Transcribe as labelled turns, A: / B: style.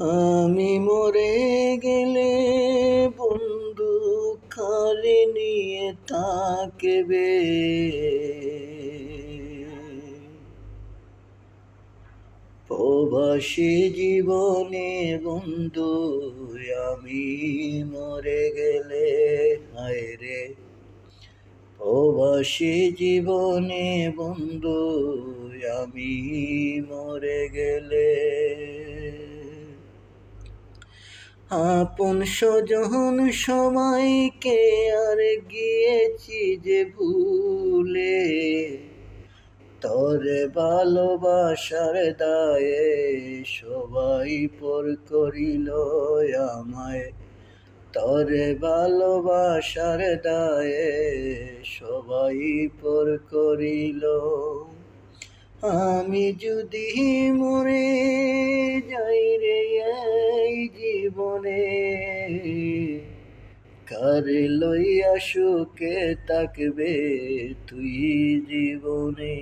A: আমি মরে গেলে বন্ধু কারে নিয়ে থাকবে? প্রবাসী জীবনে বন্ধু আমি মরে গেলে, হায় রে প্রবাসী জীবনে বন্ধু আমি মরে গেলে, আপন স্বজন সবাইকে আর গিয়েছি যে ভুলে, তরে ভালোবাসার দায়ে সবাই পর করিল আমায়, তরে ভালোবাসার দায়ে সবাই পর করিল। আমি যদি মরে যাই রে এই জীবনে, কারে লইয়া সুখে থাকবে তুই জীবনে?